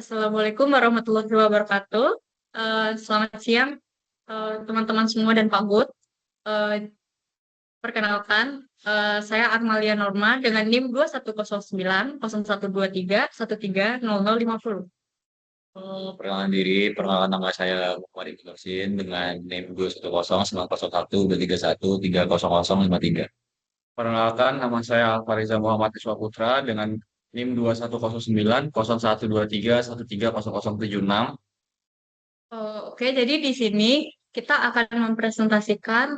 Assalamualaikum warahmatullahi wabarakatuh. Selamat siang, teman-teman semua dan Pak Bud. Eh, Perkenalkan, saya Armalia Norma dengan NIM 2109 0123 130050. Perkenalkan diri, perkenalkan nama saya Muhammad Ibnu Nursin dengan NIM 210901231300053. Perkenalkan nama saya Fariza Muhammad Iswa Putra dengan NIM 21090123130076. Oke, jadi di sini kita akan mempresentasikan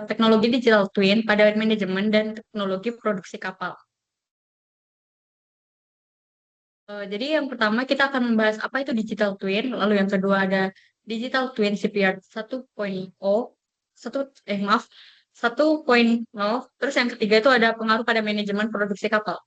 teknologi digital twin pada manajemen dan teknologi produksi kapal. Jadi yang pertama kita akan membahas apa itu digital twin, lalu yang kedua ada digital twin CPR 1.0, satu maaf 1.0, terus yang ketiga itu ada pengaruh pada manajemen produksi kapal.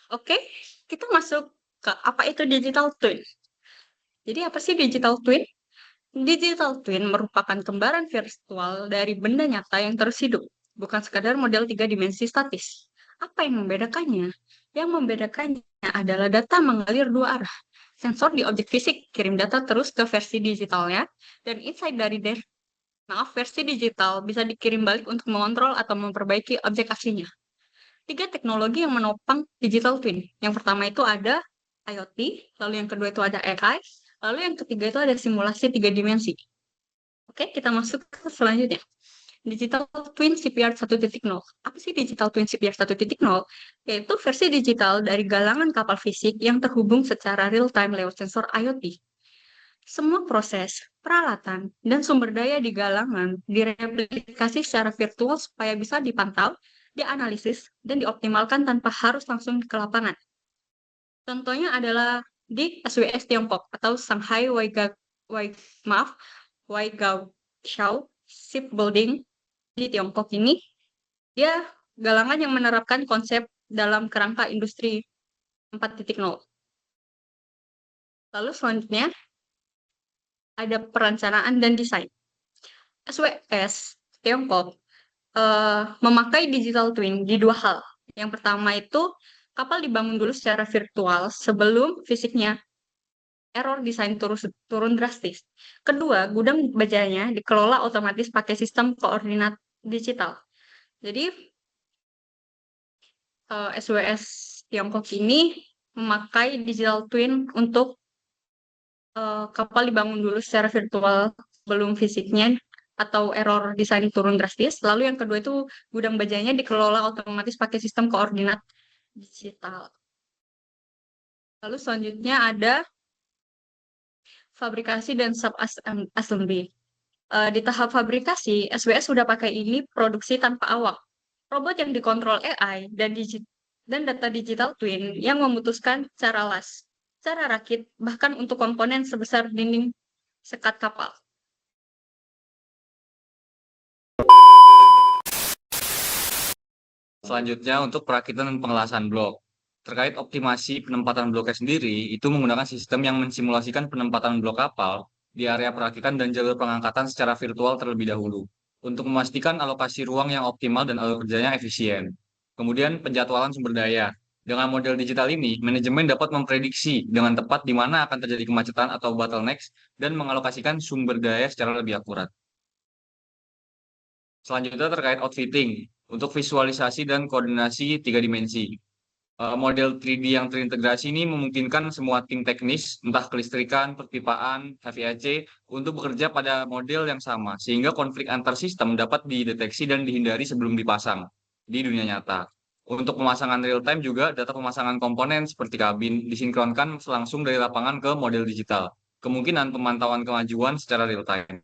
Oke, kita masuk ke apa itu digital twin. Jadi apa sih digital twin? Digital twin merupakan kembaran virtual dari benda nyata yang terus hidup, bukan sekadar model tiga dimensi statis. Apa yang membedakannya? Yang membedakannya adalah data mengalir dua arah. Sensor di objek fisik kirim data terus ke versi digitalnya, dan insight dari versi digital bisa dikirim balik untuk mengontrol atau memperbaiki objek aslinya. Tiga teknologi yang menopang digital twin. Yang pertama itu ada IoT, lalu yang kedua itu ada AI, lalu yang ketiga itu ada simulasi tiga dimensi. Oke, kita masuk ke selanjutnya. Digital Twin CPR 1.0. Apa sih Digital Twin CPR 1.0? Yaitu versi digital dari galangan kapal fisik yang terhubung secara real-time lewat sensor IoT. Semua proses, peralatan, dan sumber daya di galangan direplikasi secara virtual supaya bisa dipantau, dianalisis, dan dioptimalkan tanpa harus langsung ke lapangan. Contohnya adalah di SWS Tiongkok atau Shanghai Waigao Shipbuilding di Tiongkok ini, dia galangan yang menerapkan konsep dalam kerangka industri 4.0. Lalu selanjutnya ada perencanaan dan desain. SWS Tiongkok memakai digital twin di dua hal. Yang pertama itu kapal dibangun dulu secara virtual sebelum fisiknya error desain turun drastis. Kedua, gudang bajanya dikelola otomatis pakai sistem koordinat digital. Jadi SWS Tiongkok ini memakai digital twin untuk kapal dibangun dulu secara virtual sebelum fisiknya atau error desain turun drastis. Lalu yang kedua itu gudang bajanya dikelola otomatis pakai sistem koordinat digital. Lalu selanjutnya ada fabrikasi dan sub-assembly. Di tahap fabrikasi, SWS sudah pakai ini produksi tanpa awak. Robot yang dikontrol AI dan data digital twin yang memutuskan cara las, cara rakit, bahkan untuk komponen sebesar dinding sekat kapal. Selanjutnya untuk perakitan dan pengelasan blok. Terkait optimasi penempatan bloknya sendiri, itu menggunakan sistem yang mensimulasikan penempatan blok kapal di area perakitan dan jalur pengangkatan secara virtual terlebih dahulu, untuk memastikan alokasi ruang yang optimal dan alur kerjanya efisien. Kemudian penjadwalan sumber daya. Dengan model digital ini, manajemen dapat memprediksi dengan tepat di mana akan terjadi kemacetan atau bottlenecks dan mengalokasikan sumber daya secara lebih akurat. Selanjutnya terkait outfitting, untuk visualisasi dan koordinasi tiga dimensi. Model 3D yang terintegrasi ini memungkinkan semua tim teknis, entah kelistrikan, perpipaan, HVAC, untuk bekerja pada model yang sama, sehingga konflik antar sistem dapat dideteksi dan dihindari sebelum dipasang di dunia nyata. Untuk pemasangan real time juga, data pemasangan komponen seperti kabin disinkronkan langsung dari lapangan ke model digital. Kemungkinan pemantauan kemajuan secara real time.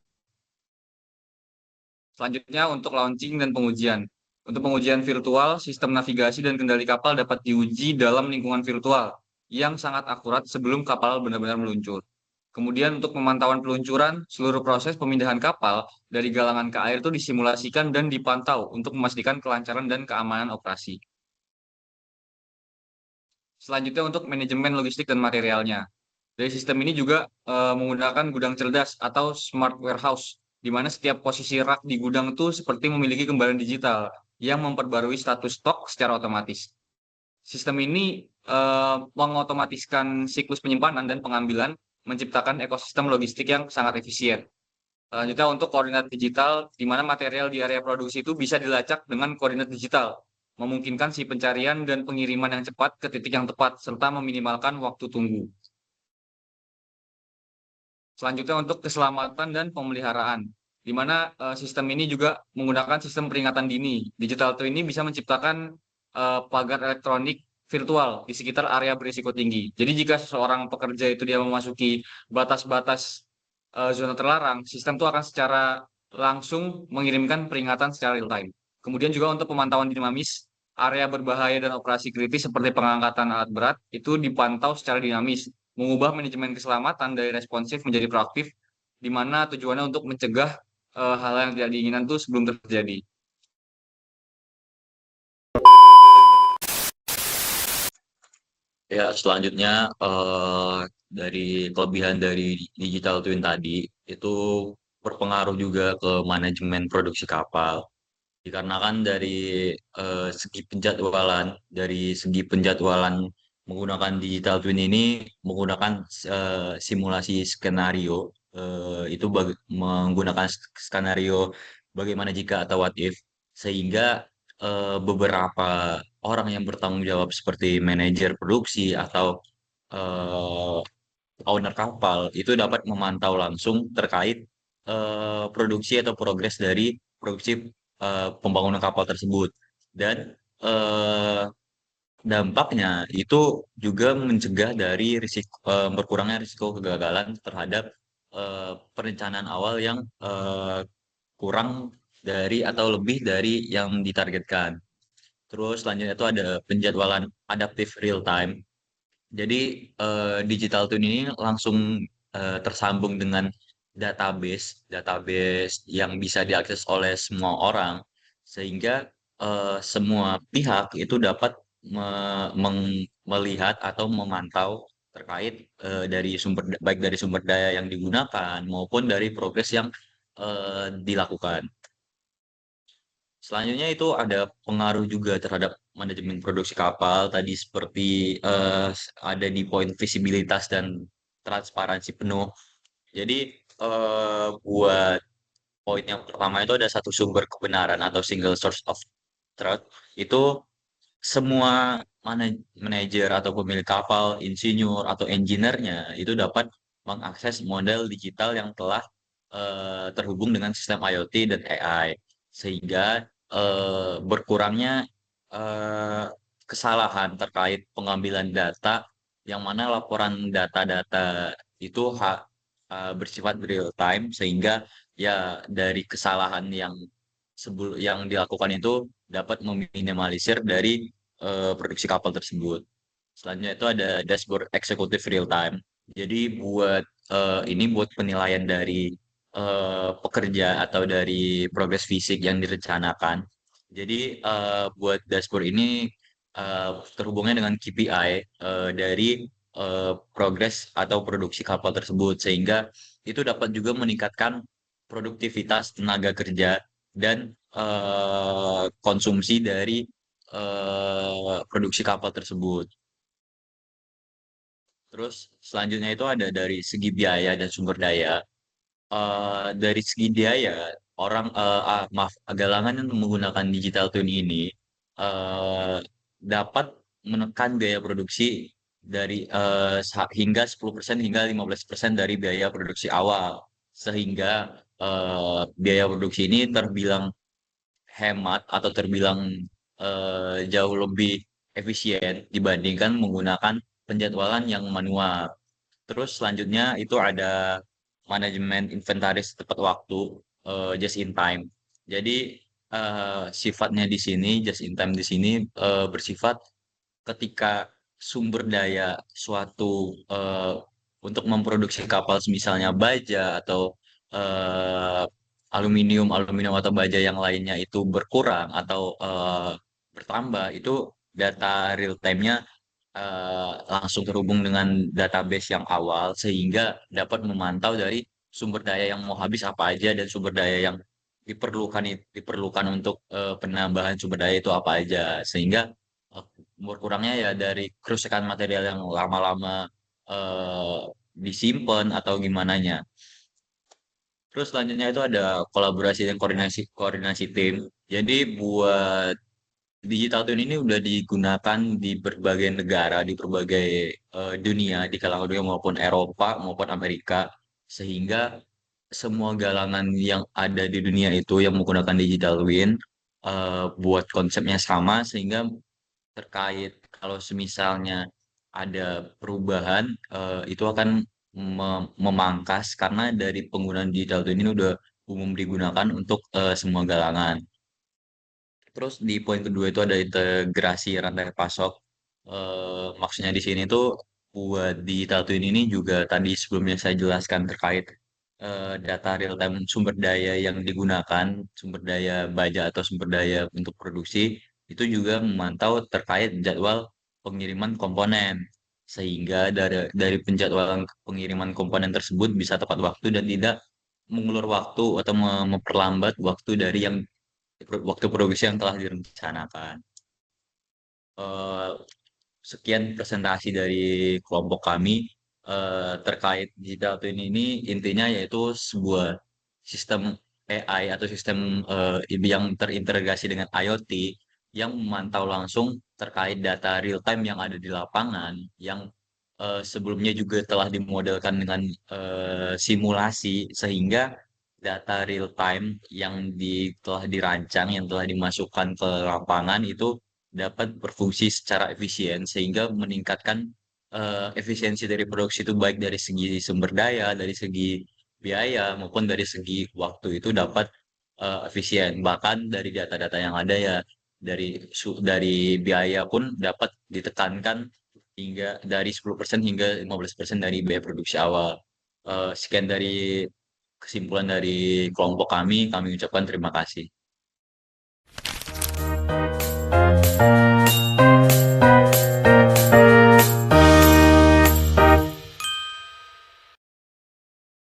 Selanjutnya untuk launching dan pengujian. Untuk pengujian virtual, sistem navigasi dan kendali kapal dapat diuji dalam lingkungan virtual yang sangat akurat sebelum kapal benar-benar meluncur. Kemudian untuk pemantauan peluncuran, seluruh proses pemindahan kapal dari galangan ke air itu disimulasikan dan dipantau untuk memastikan kelancaran dan keamanan operasi. Selanjutnya untuk manajemen logistik dan materialnya. Dari sistem ini juga menggunakan gudang cerdas atau smart warehouse, di mana setiap posisi rak di gudang itu seperti memiliki gambaran digital yang memperbarui status stok secara otomatis. Sistem ini mengotomatiskan siklus penyimpanan dan pengambilan, menciptakan ekosistem logistik yang sangat efisien. Selanjutnya untuk koordinat digital, di mana material di area produksi itu bisa dilacak dengan koordinat digital, memungkinkan si pencarian dan pengiriman yang cepat ke titik yang tepat, serta meminimalkan waktu tunggu. Selanjutnya untuk keselamatan dan pemeliharaan, di mana sistem ini juga menggunakan sistem peringatan dini. Digital twin ini bisa menciptakan pagar elektronik virtual di sekitar area berisiko tinggi. Jadi jika seseorang pekerja itu dia memasuki batas-batas zona terlarang, sistem itu akan secara langsung mengirimkan peringatan secara real time. Kemudian juga untuk pemantauan dinamis, area berbahaya dan operasi kritis seperti pengangkatan alat berat itu dipantau secara dinamis, mengubah manajemen keselamatan dari responsif menjadi proaktif, di mana tujuannya untuk mencegah hal yang tidak diinginkan itu sebelum terjadi. Ya, selanjutnya dari kelebihan dari digital twin tadi itu berpengaruh juga ke manajemen produksi kapal. Dikarenakan dari segi penjadwalan menggunakan digital twin ini menggunakan simulasi skenario, menggunakan skenario bagaimana jika atau what if, sehingga beberapa orang yang bertanggung jawab seperti manajer produksi atau eh, owner kapal itu dapat memantau langsung terkait produksi atau progres dari produksi pembangunan kapal tersebut. Dan eh, dampaknya itu juga mencegah dari berkurangnya risiko kegagalan terhadap perencanaan awal yang kurang dari atau lebih dari yang ditargetkan. Terus selanjutnya itu ada penjadwalan adaptif real time. Jadi digital twin ini langsung tersambung dengan database yang bisa diakses oleh semua orang, sehingga semua pihak itu dapat melihat atau memantau terkait baik dari sumber daya yang digunakan maupun dari progres yang dilakukan. Selanjutnya itu ada pengaruh juga terhadap manajemen produksi kapal tadi seperti ada di poin visibilitas dan transparansi penuh. Jadi buat poin yang pertama itu ada satu sumber kebenaran atau single source of truth. Itu semua manajer atau pemilik kapal, insinyur atau engineer-nya itu dapat mengakses model digital yang telah terhubung dengan sistem IoT dan AI, sehingga berkurangnya eh, kesalahan terkait pengambilan data, yang mana laporan data-data itu bersifat real time, sehingga ya dari kesalahan yang dilakukan itu dapat meminimalisir dari produksi kapal tersebut. Selanjutnya itu ada dashboard eksekutif real time. Jadi buat penilaian dari pekerja atau dari progres fisik yang direncanakan. Jadi buat dashboard ini terhubungnya dengan KPI dari progres atau produksi kapal tersebut, sehingga itu dapat juga meningkatkan produktivitas tenaga kerja dan konsumsi dari produksi kapal tersebut. Terus selanjutnya itu ada dari segi biaya dan sumber daya. Dari segi biaya, maaf, galangan yang menggunakan digital twin ini eh, dapat menekan biaya produksi hingga 10% hingga 15% dari biaya produksi awal, sehingga biaya produksi ini terbilang hemat atau terbilang jauh lebih efisien dibandingkan menggunakan penjadwalan yang manual. Terus selanjutnya itu ada manajemen inventaris tepat waktu, just in time. Jadi sifatnya di sini, just in time di sini bersifat ketika sumber daya suatu untuk memproduksi kapal misalnya baja atau eh, aluminium atau baja yang lainnya itu berkurang atau bertambah, itu data real time-nya langsung terhubung dengan database yang awal, sehingga dapat memantau dari sumber daya yang mau habis apa aja dan sumber daya yang diperlukan untuk penambahan sumber daya itu apa aja, sehingga eh, berkurangnya ya dari kerusakan material yang lama-lama eh, disimpan atau gimana nya. Terus selanjutnya itu ada kolaborasi dan koordinasi koordinasi tim. Jadi buat digital twin ini udah digunakan di berbagai negara, di berbagai dunia, di kalangan dunia maupun Eropa maupun Amerika, sehingga semua galangan yang ada di dunia itu yang menggunakan digital twin buat konsepnya sama, sehingga terkait kalau semisalnya ada perubahan itu akan memangkas karena dari penggunaan digital twin ini udah umum digunakan untuk semua galangan. Terus di poin kedua itu ada integrasi rantai pasok. Maksudnya di sini tuh buat digital twin ini juga tadi sebelumnya saya jelaskan terkait data real time sumber daya yang digunakan, sumber daya baja atau sumber daya untuk produksi, itu juga memantau terkait jadwal pengiriman komponen. Sehingga dari penjadwalan pengiriman komponen tersebut bisa tepat waktu dan tidak mengulur waktu atau memperlambat waktu dari waktu produksi yang telah direncanakan. Eh, Sekian presentasi dari kelompok kami terkait digital twin ini, intinya yaitu sebuah sistem AI atau sistem yang terintegrasi dengan IoT yang memantau langsung terkait data real time yang ada di lapangan, yang sebelumnya juga telah dimodelkan dengan simulasi, sehingga data real time yang telah dirancang, yang telah dimasukkan ke lapangan itu dapat berfungsi secara efisien, sehingga meningkatkan efisiensi dari produksi itu, baik dari segi sumber daya, dari segi biaya maupun dari segi waktu itu dapat efisien. Bahkan dari data-data yang ada ya, dari biaya pun dapat ditekankan hingga dari 10% hingga 15% dari biaya produksi awal. Sekian dari kesimpulan dari kelompok kami ucapkan terima kasih.